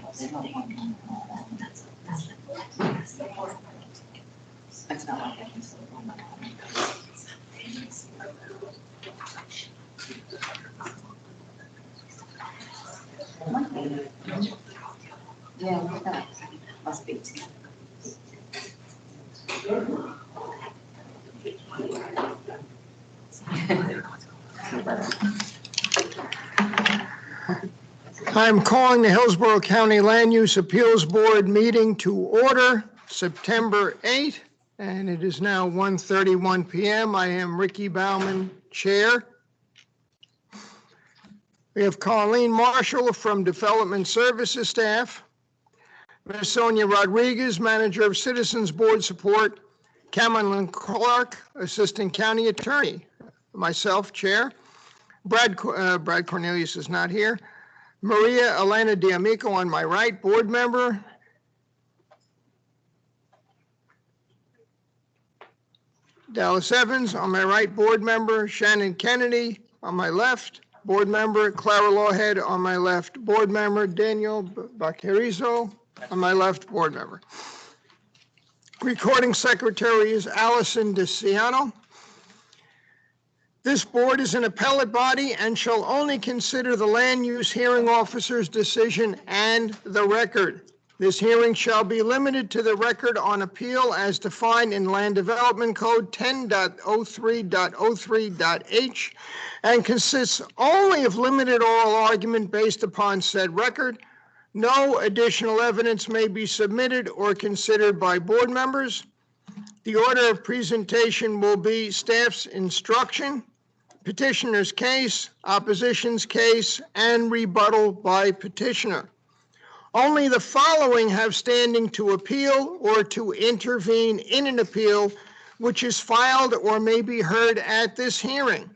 That's not what happens. Yeah, look at that. Must be. I'm calling the Hillsborough County Land Use Appeals Board meeting to order September 8th, and it is now 1:31 p.m. I am Ricky Bauman, Chair. We have Colleen Marshall from Development Services staff, Ms. Sonia Rodriguez, Manager of Citizens Board Support, Cameron Clark, Assistant County Attorney, myself, Chair. Brad Cornelius is not here. Maria Elena D'Amico on my right, board member. Dallas Evans on my right, board member. Shannon Kennedy on my left, board member. Clara Lawhead on my left, board member. Daniel Bacarizo on my left, board member. Recording secretary is Allison DeCiano. This board is an appellate body and shall only consider the land use hearing officer's decision and the record. This hearing shall be limited to the record on appeal as defined in Land Development Code 10.03.03.h and consists only of limited oral argument based upon said record. No additional evidence may be submitted or considered by board members. The order of presentation will be staff's instruction, petitioner's case, opposition's case, and rebuttal by petitioner. Only the following have standing to appeal or to intervene in an appeal which is filed or may be heard at this hearing: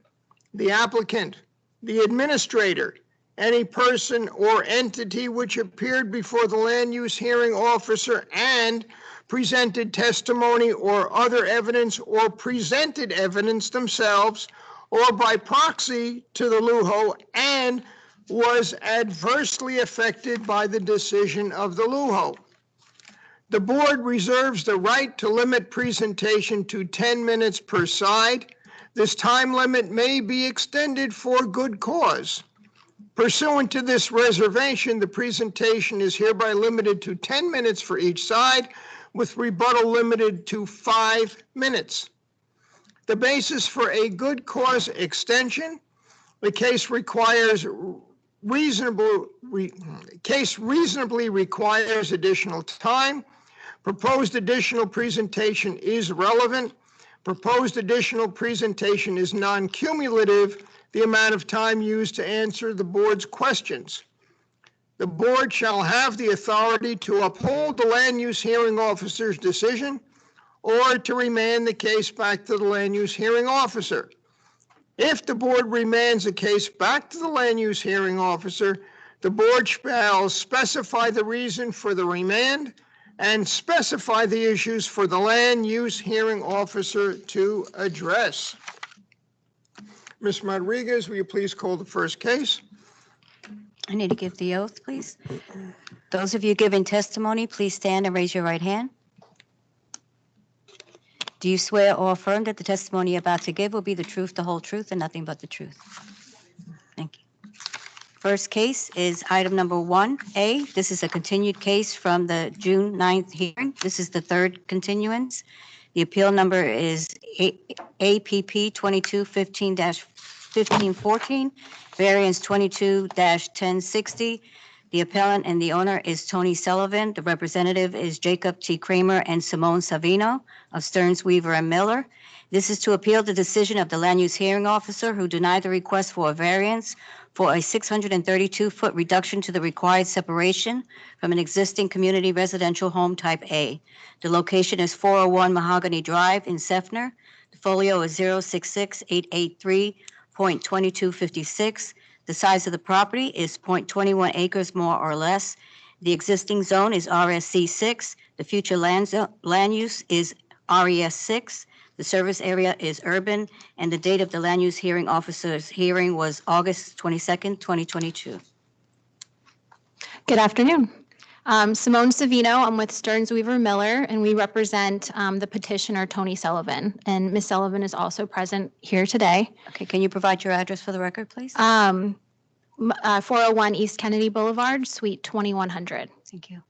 the applicant, the administrator, any person or entity which appeared before the land use hearing officer and presented testimony or other evidence or presented evidence themselves or by proxy to the LUHO and was adversely affected by the decision of the LUHO. The board reserves the right to limit presentation to 10 minutes per side. This time limit may be extended for good cause. Pursuant to this reservation, the presentation is hereby limited to 10 minutes for each side, with rebuttal limited to 5 minutes. The basis for a good cause extension: the case reasonably requires additional time. Proposed additional presentation is relevant. Proposed additional presentation is non-cumulative. The amount of time used to answer the board's questions. The board shall have the authority to uphold the land use hearing officer's decision or to remand the case back to the land use hearing officer. If the board remands a case back to the land use hearing officer, the board shall specify the reason for the remand and specify the issues for the land use hearing officer to address. Ms. Rodriguez, will you please call the first case? I need to give the oath, please. Those of you giving testimony, please stand and raise your right hand. Do you swear or affirm that the testimony you're about to give will be the truth, the whole truth, and nothing but the truth? Thank you. First case is item number 1A. This is a continued case from the June 9th hearing. This is the third continuance. The appeal number is APP 2215-1514, variance 22-1060. The appellant and the owner is Tony Sullivan. The representative is Jacob T. Kramer and Simone Savino of Stearns, Weaver, and Miller. This is to appeal the decision of the land use hearing officer who denied the request for a variance for a 632-foot reduction to the required separation from an existing community residential home type A. The location is 401 Mahogany Drive in Seffner. The folio is 066-883.2256. The size of the property is 0.21 acres more or less. The existing zone is RSC 6. The future land use is RES 6. The service area is urban, and the date of the land use hearing officer's hearing was August 22nd, 2022. Good afternoon. Simone Savino, I'm with Stearns Weaver Miller, and we represent the petitioner Tony Sullivan. And Ms. Sullivan is also present here today. Okay, can you provide your address for the record, please? 401 East Kennedy Boulevard, Suite 2100. Thank you.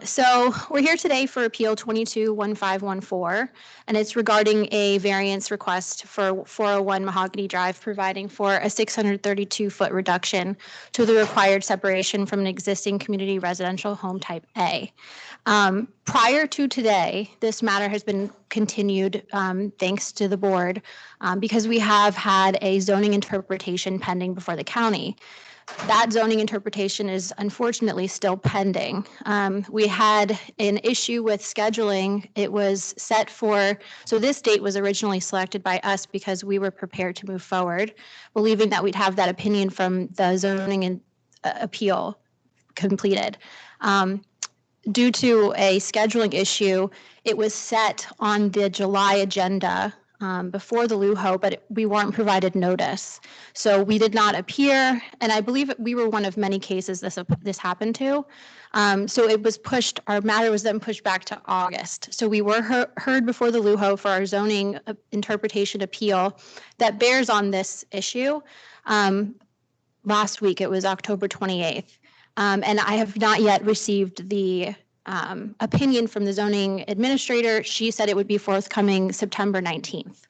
So we're here today for Appeal 22-1514, and it's regarding a variance request for 401 Mahogany Drive, providing for a 632-foot reduction to the required separation from an existing community residential home type A. Prior to today, this matter has been continued thanks to the board because we have had a zoning interpretation pending before the county. That zoning interpretation is unfortunately still pending. We had an issue with scheduling. It was set for, so this date was originally selected by us because we were prepared to move forward, believing that we'd have that opinion from the zoning and appeal completed. Due to a scheduling issue, it was set on the July agenda before the LUHO, but we weren't provided notice. So we did not appear, and I believe we were one of many cases this happened to. So it was pushed, our matter was then pushed back to August. So we were heard before the LUHO for our zoning interpretation appeal that bears on this issue. Last week, it was October 28th. And I have not yet received the opinion from the zoning administrator. She said it would be forthcoming September 19th,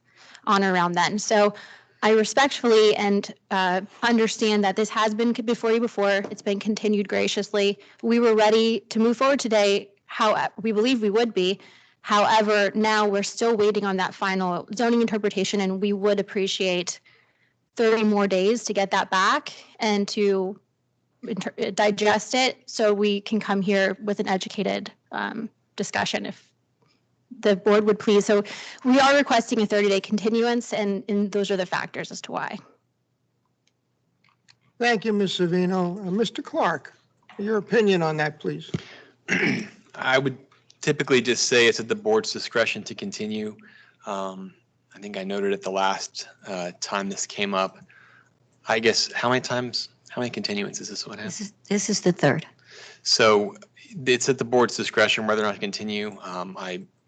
on or around then. So I respectfully and understand that this has been before you before. It's been continued graciously. We were ready to move forward today, how we believe we would be. However, now we're still waiting on that final zoning interpretation, and we would appreciate 30 more days to get that back and to digest it so we can come here with an educated discussion if the board would please. So we are requesting a 30-day continuance, and those are the factors as to why. Thank you, Ms. Savino. Mr. Clark, your opinion on that, please. I would typically just say it's at the board's discretion to continue. I think I noted at the last time this came up. I guess how many continuances is this one has? This is the third. So it's at the board's discretion whether or not to continue.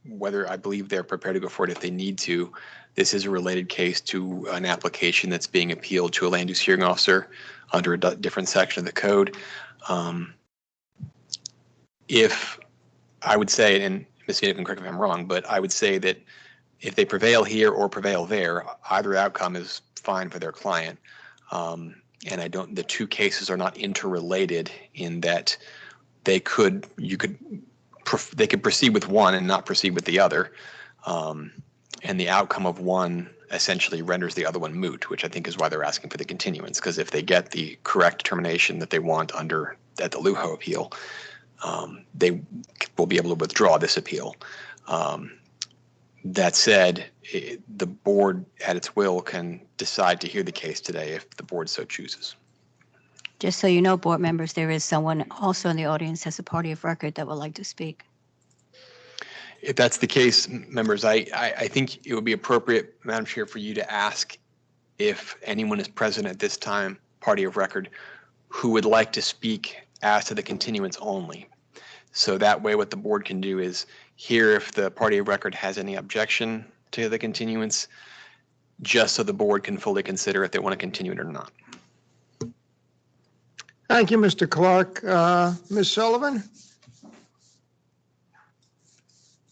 Whether I believe they're prepared to go forward if they need to. This is a related case to an application that's being appealed to a land use hearing officer under a different section of the code. If I would say, and Ms. Vita can correct me if I'm wrong, but I would say that if they prevail here or prevail there, either outcome is fine for their client. And the two cases are not interrelated in that they could proceed with one and not proceed with the other. And the outcome of one essentially renders the other one moot, which I think is why they're asking for the continuance, because if they get the correct determination that they want at the LUHO appeal, they will be able to withdraw this appeal. That said, the board at its will can decide to hear the case today if the board so chooses. Just so you know, board members, there is someone also in the audience as a party of record that would like to speak. If that's the case, members, I think it would be appropriate, Madam Chair, for you to ask if anyone is present at this time, party of record, who would like to speak as to the continuance only. So that way what the board can do is hear if the party of record has any objection to the continuance, just so the board can fully consider if they want to continue it or not. Thank you, Mr. Clark. Ms. Sullivan?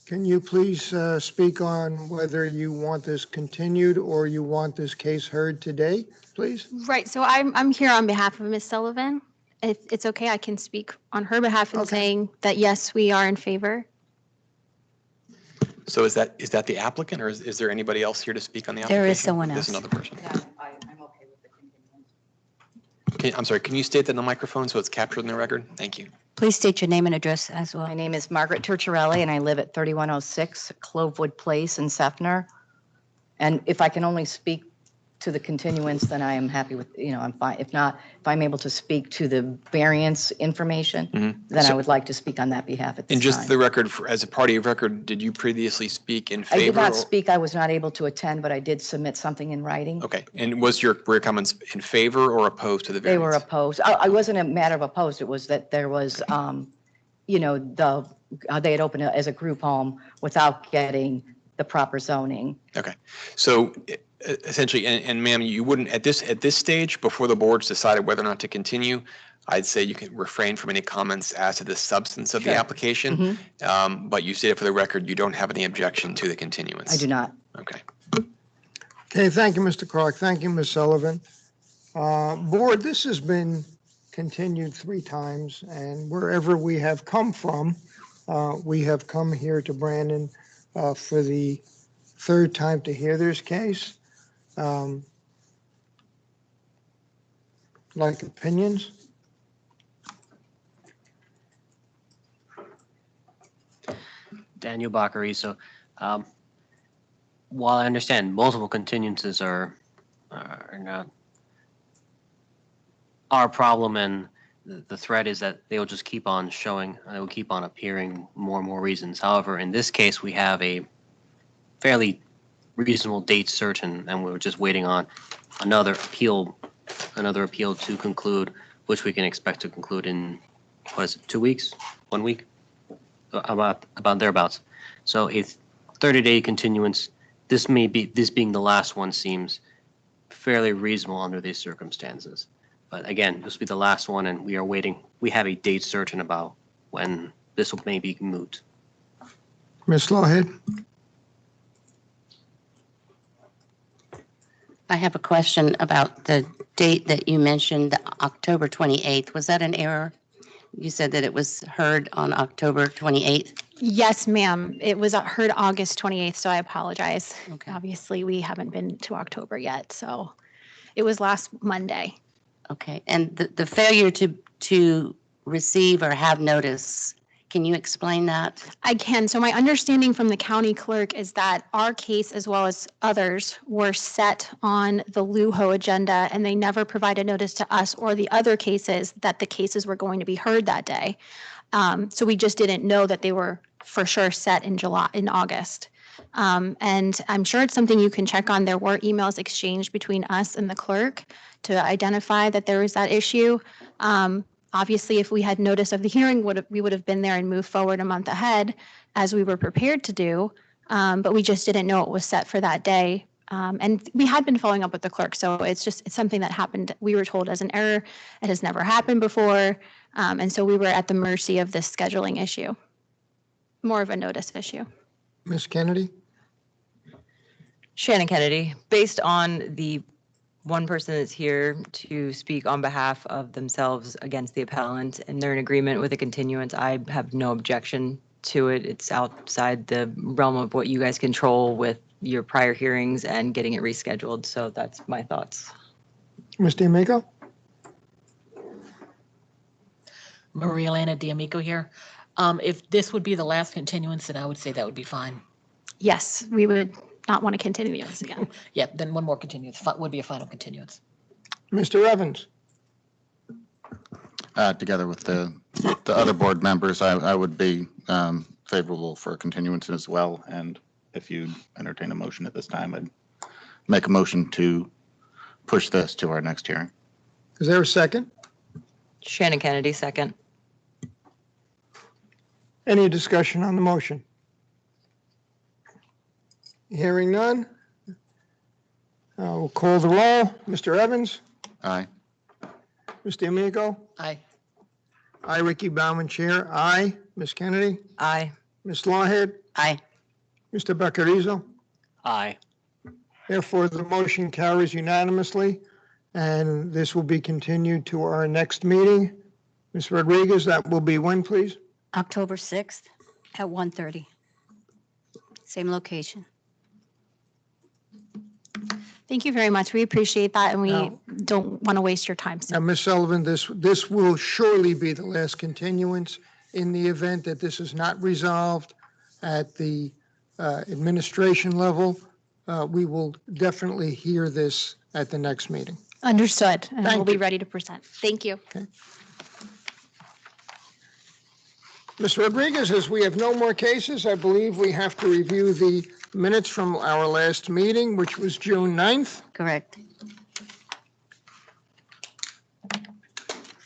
Can you please speak on whether you want this continued or you want this case heard today, please? Right. So I'm here on behalf of Ms. Sullivan. If it's okay, I can speak on her behalf in saying that, yes, we are in favor. So is that the applicant, or is there anybody else here to speak on the application? There is someone else. There's another person. Yeah, I'm okay with the continuance. I'm sorry, can you state that in the microphone so it's captured in the record? Thank you. Please state your name and address as well. My name is Margaret Turchiarelli, and I live at 3106 Clovewood Place in Sefner. And if I can only speak to the continuance, then I am happy with, I'm fine. If not, if I'm able to speak to the variance information, then I would like to speak on that behalf at this time. And just the record, as a party of record, did you previously speak in favor? I did not speak. I was not able to attend, but I did submit something in writing. Okay. And were your comments in favor or opposed to the They variance? were opposed. I wasn't a matter of opposed. It was that there was, they had opened it as a group home without getting the proper zoning. Okay. So essentially, and ma'am, you wouldn't, at this stage, before the board's decided whether or not to continue, I'd say you can refrain from any comments as to the substance of the Sure. application. But you stated for the record, you don't have any objection to the continuance. I do not. Okay. Okay, thank you, Mr. Clark. Thank you, Ms. Sullivan. Board, this has been continued 3 times, and wherever we have come from, we have come here to Brandon for the 3rd time to hear this case. Like opinions? Daniel Baccariso. While I understand multiple continuances are not our problem, and the threat is that they will just keep on showing, they will keep on appearing more and more reasons. However, in this case, we have a fairly reasonable date certain, and we're just waiting on another appeal to conclude, which we can expect to conclude in, 2 weeks, 1 week, about thereabouts. So a 30-day continuance, this being the last one, seems fairly reasonable under these circumstances. But again, this will be the last one, and we are waiting. We have a date certain about when this will maybe moot. Ms. Lawhead? I have a question about the date that you mentioned, October 28th. Was that an error? You said that it was heard on October 28th? Yes, ma'am. It was heard August 28th, so I apologize. Okay. Obviously, we haven't been to October yet, so it was last Monday. Okay, and the failure to receive or have notice, can you explain that? I can. So my understanding from the county clerk is that our case, as well as others, were set on the LUHO agenda, and they never provided notice to us or the other cases that the cases were going to be heard that day. So we just didn't know that they were for sure set in August. And I'm sure it's something you can check on. There were emails exchanged between us and the clerk to identify that there was that issue. Obviously, if we had notice of the hearing, we would have been there and moved forward a month ahead, as we were prepared to do. But we just didn't know it was set for that day. And we had been following up with the clerk, so it's something that happened. We were told as an error. It has never happened before. And so we were at the mercy of this scheduling issue, more of a notice issue. Ms. Kennedy? Shannon Kennedy, based on the one person that's here to speak on behalf of themselves against the appellant, and they're in agreement with a continuance, I have no objection to it. It's outside the realm of what you guys control with your prior hearings and getting it rescheduled. So that's my thoughts. Mr. Amico? Maria Elena D'Amico here. If this would be the last continuance, then I would say that would be fine. Yes, we would not want to continue this again. Yeah, then one more continuance would be a final continuance. Mr. Evans? Together with the other board members, I would be favorable for a continuance as well. And if you entertain a motion at this time, I'd make a motion to push this to our next hearing. Is there a second? Shannon Kennedy, second. Any discussion on the motion? Hearing none. We'll call the roll. Mr. Evans? Aye. Mr. Amico? Aye. Aye, Ricky Bauman, Chair. Aye. Ms. Kennedy? Aye. Ms. Lawhead? Aye. Mr. Baccariso? Aye. Therefore, the motion carries unanimously, and this will be continued to our next meeting. Ms. Rodriguez, that will be when, please? October 6th at 1:30. Same location. Thank you very much. We appreciate that, and we No. don't want to waste your time. Now, Ms. Sullivan, this will surely be the last continuance. In the event that this is not resolved at the administration level, we will definitely hear this at the next meeting. Understood. And Thank we'll be you. ready to present. Thank you. Mr. Rodriguez, as we have no more cases, I believe we have to review the minutes from our last meeting, which was June 9th. Correct.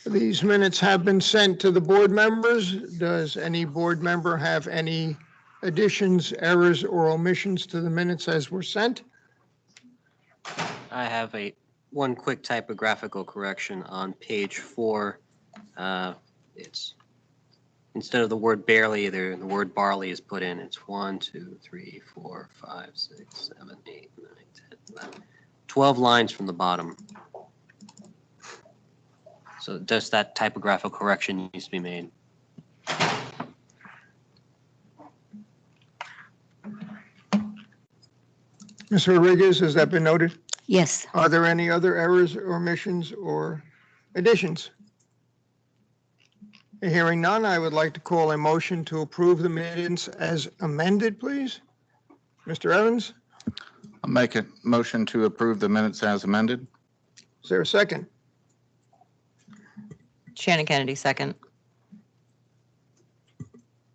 These minutes have been sent to the board members. Does any board member have any additions, errors, or omissions to the minutes as were sent? I have one quick typographical correction on page 4. It's instead of the word barely, the word barley is put in. It's 1, 2, 3, 4, 5, 6, 7, 8, 9, 10, 11. 12 lines from the bottom. So just that typographical correction needs to be made. Ms. Rodriguez, has that been noted? Yes. Are there any other errors, omissions, or additions? Hearing none, I would like to call a motion to approve the minutes as amended, please. Mr. Evans, I'll make a motion to approve the minutes as amended. is there a second? Shannon Kennedy, second.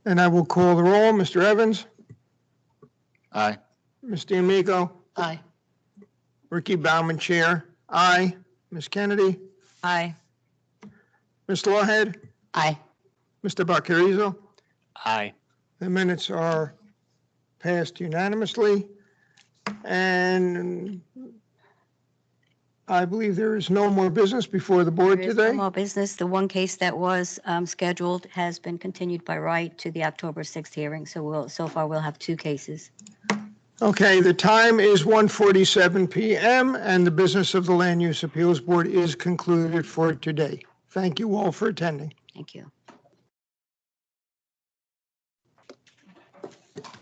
And I will call the roll. Mr. Evans, Aye. Ms. D'Amico, Aye. Ricky Bauman, Chair. Aye. Ms. Kennedy, Aye. Ms. Lawhead, Aye. Mr. Baccarizo. Aye. The minutes are passed unanimously. And I believe there is no more business before the board There is no today. more business. The one case that was scheduled has been continued by right to the October 6th hearing. So far we'll have 2 cases. Okay, the time is 1:47 PM and the business of the Land Use Appeals Board is concluded for today. Thank you all for attending. Thank you.